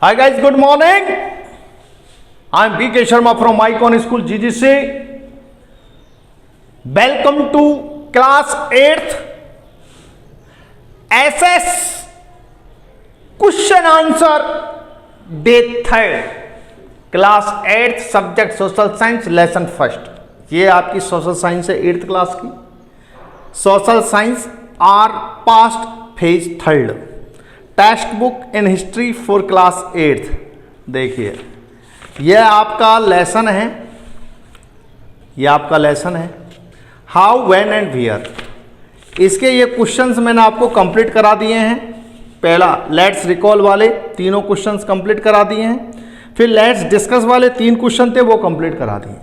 Hi guys, good morning. I am B.K. Sharma from Icon School GGC. Welcome to class 8th SS question answer day 3rd. Class 8th subject social science lesson first. ये आपकी social science है 8th class की. Social science our past phase 3rd. Text book in history for class 8th. देखिए यह आपका lesson है, यह आपका लेसन है हाउ व्हेन एंड वेयर. इसके ये क्वेश्चंस मैंने आपको कंप्लीट करा दिए हैं. पहला लेट्स रिकॉल वाले तीनों क्वेश्चंस कंप्लीट करा दिए हैं. फिर लेट्स डिस्कस वाले 3 क्वेश्चन थे वो कंप्लीट करा दिए.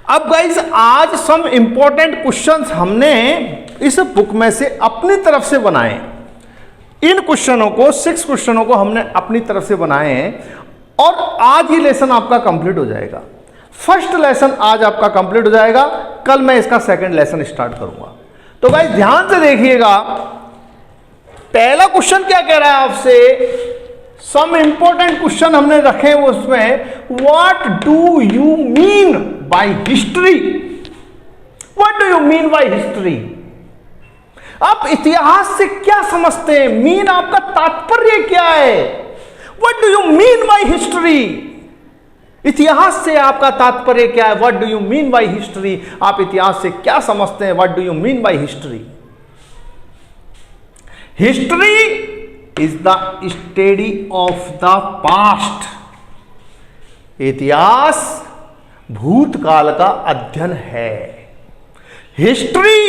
अब गाइस आज सम इंपॉर्टेंट क्वेश्चंस हमने इस बुक में से अपनी तरफ से बनाए. इन क्वेश्चनों को 6 क्वेश्चनों को हमने अपनी तरफ से बनाए हैं और आज ही लेसन आपका कंप्लीट हो जाएगा. फर्स्ट लेसन आज आपका कंप्लीट हो जाएगा. कल मैं इसका सेकंड लेसन स्टार्ट करूंगा. तो गाइस ध्यान से देखिएगा. पहला क्वेश्चन क्या कह रहा है आपसे. सम इंपॉर्टेंट क्वेश्चन हमने रखे उसमें what do you mean bye history. What do you mean bye history. आप इतिहास से क्या समझते हैं. मीन आपका तात्पर्य क्या है. What do you mean bye history. इतिहास से आपका तात्पर्य क्या है. What do you mean bye history. आप इतिहास से क्या समझते हैं. What do you mean bye history. History is the study of the past. इतिहास भूतकाल का अध्ययन है. History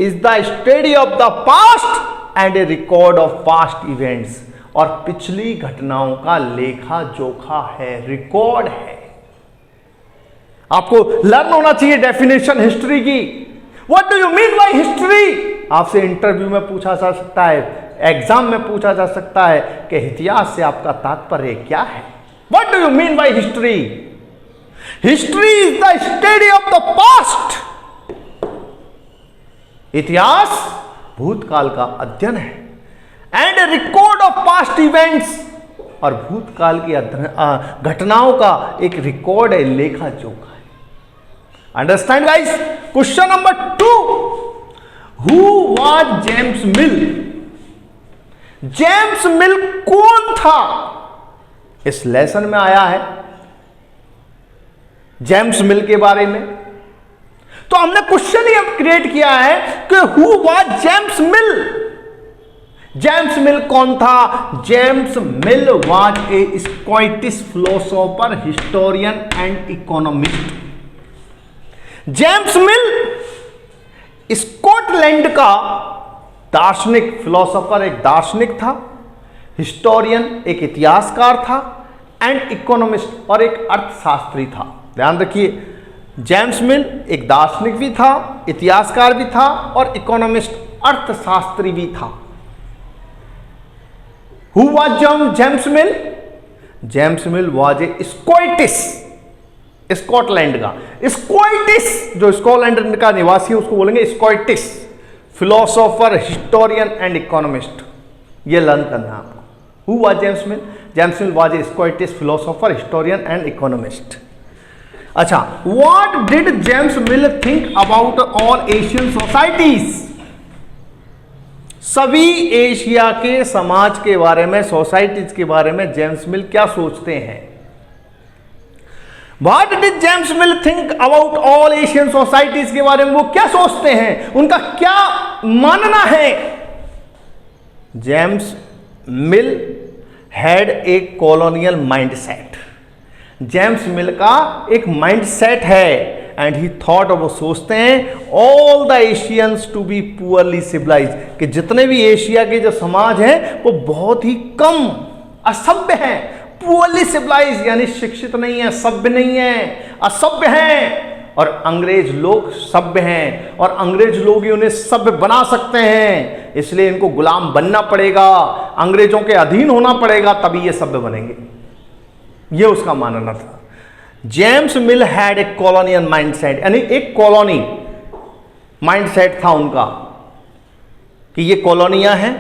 is the study of the past and A record of past events. और पिछली घटनाओं का लेखा जोखा है, रिकॉर्ड है. आपको लर्न होना चाहिए डेफिनेशन हिस्ट्री की. What do you mean bye history. आपसे इंटरव्यू में पूछा जा सकता है, एग्जाम में पूछा जा सकता है कि इतिहास से आपका तात्पर्य क्या है. What do you mean bye history. History is the study of the past. इतिहास भूतकाल का अध्ययन है and record of past events. और भूतकाल की घटनाओं का एक रिकॉर्ड है, लेखा जोखा है. Understand guys. Question number 2. Who was James Mill. James मिल कौन था. इस लेसन में आया है जेम्स मिल के बारे में. तो हमने क्वेश्चन ही अब क्रिएट किया है कि who was James Mill. James मिल कौन था. James Mill was a Scottish philosopher, historian and economist. James mill Scotland का दार्शनिक, फिलोसोफर एक दार्शनिक था, हिस्टोरियन एक इतिहासकार था, एंड इकोनॉमिस्ट और एक अर्थशास्त्री था. ध्यान रखिए जेम्स मिल एक दार्शनिक भी था, इतिहासकार भी था और इकोनॉमिस्ट अर्थशास्त्री भी था. Who was James Mill. James Mill was a Scottish, Scotland का. स्कॉटिश जो स्कॉटलैंड का निवासी है उसको बोलेंगे Scottish philosopher, historian and economist. ये लर्न करना है आपको. Who was James Mill. James Mill was a Scottish philosopher, historian and economist. अच्छा, what did James Mill think about all Asian societies. सभी एशिया के समाज के बारे में, सोसाइटीज के बारे में जेम्स मिल क्या सोचते हैं. What did James Mill think about all Asian societies के बारे में वो क्या सोचते हैं, उनका क्या मानना है. James mill had a colonial mindset. James मिल का एक माइंडसेट है एंड ही थॉट, वो सोचते हैं all the Asians to be poorly civilize, कि जितने भी एशिया के जो समाज हैं वो बहुत ही कम असभ्य हैं. पुअरली सिविलाइज यानी शिक्षित नहीं है, सभ्य नहीं है, असभ्य हैं. और अंग्रेज लोग सभ्य हैं और अंग्रेज लोग ही उन्हें सभ्य बना सकते हैं. इसलिए इनको गुलाम बनना पड़ेगा, अंग्रेजों के अधीन होना पड़ेगा, तभी ये सभ्य बनेंगे. ये उसका मानना था. James mill had a colonial mindset, यानी एक कॉलोनी माइंडसेट था उनका कि ये कॉलोनियां हैं.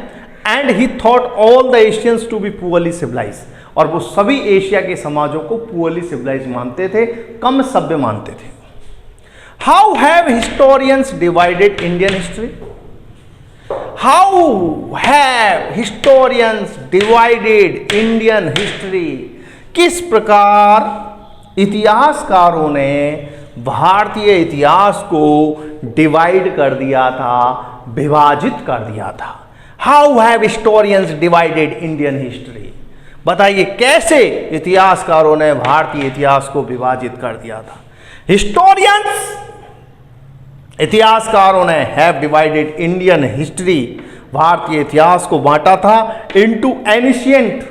And he thought all the Asians to be poorly civilize. और वो सभी एशिया के समाजों को पुअरली सिविलाइज मानते थे, कम सभ्य मानते थे। How have historians divided Indian history? How have historians divided Indian history? किस प्रकार इतिहासकारों ने भारतीय इतिहास को डिवाइड कर दिया था, विभाजित कर दिया था। How have historians divided Indian history? बताइए कैसे इतिहासकारों ने भारतीय इतिहास को विभाजित कर दिया था। हिस्टोरियंस, इतिहासकारों ने हैव डिवाइडेड इंडियन हिस्ट्री, भारतीय इतिहास को बांटा था इनटू एनिशियंट,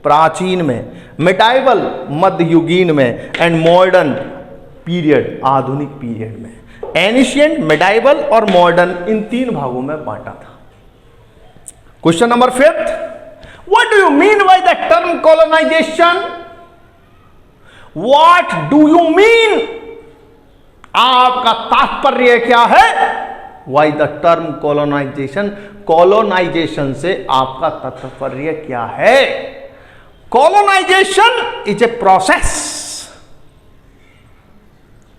प्राचीन में, मिडाइवल, मध्ययुगीन में, एंड मॉडर्न पीरियड, आधुनिक पीरियड में। एनिशियंट, मिडाइवल और मॉडर्न, इन 3 भागों में बांटा था। Question number 5, what do you mean by the term colonization? What do you mean? आपका तात्पर्य क्या है? Why the term colonization? Colonization से आपका तात्पर्य क्या है? Colonization is a process.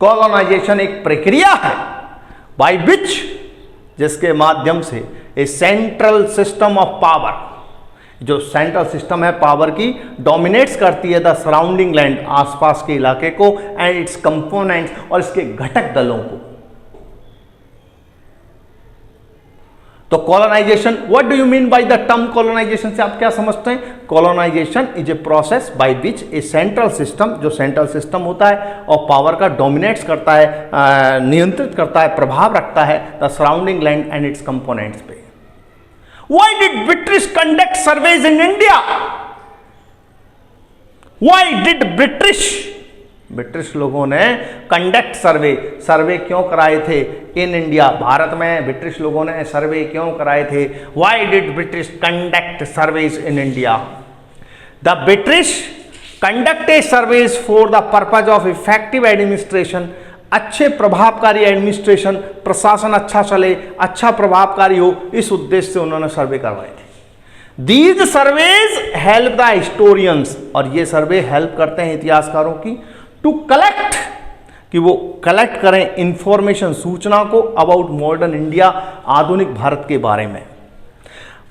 Colonization एक प्रक्रिया है बाय विच, जिसके माध्यम से a central system of power, जो सेंट्रल सिस्टम है पावर की, डोमिनेट्स करती है द सराउंडिंग लैंड, आसपास के इलाके को, एंड इट्स कंपोनेंट्स, और इसके घटक दलों को। तो colonization, what do you mean by the term colonization से आप क्या समझते हैं? Colonization is a process by which a central system, जो सेंट्रल सिस्टम होता है और पावर का डोमिनेट्स करता है, नियंत्रित करता है, प्रभाव रखता है the surrounding land and it's components पे। Why did British conduct surveys in India? Why did British लोगों ने कंडक्ट सर्वे क्यों कराए थे इन इंडिया? भारत में ब्रिटिश लोगों ने सर्वे क्यों कराए थे? Why did British conduct surveys in India? The British conducted surveys for the purpose of effective administration, अच्छे प्रभावकारी एडमिनिस्ट्रेशन, प्रशासन अच्छा चले, अच्छा प्रभावकारी हो, इस उद्देश्य से उन्होंने सर्वे करवाए थे। These surveys help the historians, और ये सर्वे हेल्प करते हैं इतिहासकारों की, टू कलेक्ट, कि वो कलेक्ट करें इंफॉर्मेशन, सूचना को, अबाउट मॉडर्न इंडिया, आधुनिक भारत के बारे में।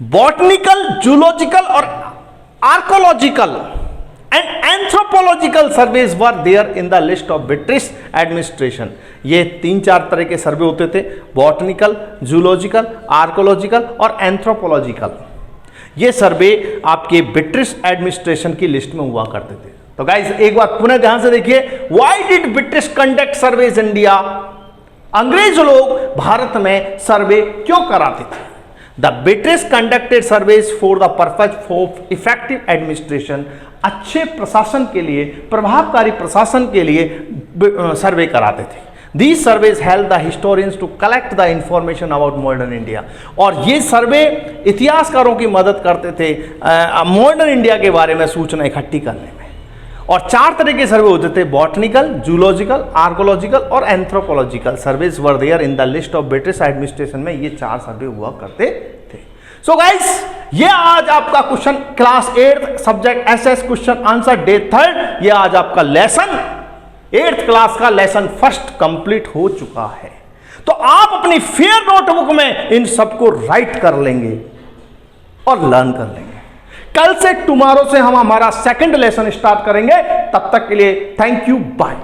बॉटनिकल, जूलॉजिकल और archaeological and anthropological surveys were there in the list of British administration. ये 3-4 तरह के सर्वे होते थे, बॉटनिकल, जूलॉजिकल, आर्कोलॉजिकल और एंथ्रोपोलॉजिकल। ये सर्वे आपके ब्रिटिश एडमिनिस्ट्रेशन की लिस्ट में हुआ करते थे। तो गाइस एक बात पुनः ध्यान से देखिए, why did British conduct surveys India? अंग्रेज लोग भारत में सर्वे क्यों कराते थे? The British conducted surveys for the purpose of effective administration, अच्छे प्रशासन के लिए, प्रभावकारी प्रशासन के लिए सर्वे कराते थे। These surveys help the historians to collect the information about modern India, और ये सर्वे इतिहासकारों की मदद करते थे मॉडर्न इंडिया के बारे में सूचना इकट्ठी करने में। और 4 तरह के सर्वे होते थे, बॉटनिकल, जूलॉजिकल, आर्कोलॉजिकल और anthropological. Surveys were there in the list of British administration में ये 4 सर्वे हुआ करते थे। सो गाइस, ये आज आपका question class 8 subject SS question answer day 3, ये आज आपका लेसन 8th क्लास का लेसन फर्स्ट कंप्लीट हो चुका है। तो आप अपनी फेयर नोटबुक में इन सबको राइट कर लेंगे और लर्न कर लेंगे। कल से टुमारो से हम हमारा सेकंड लेसन स्टार्ट करेंगे। तब तक के लिए थैंक यू, बाय।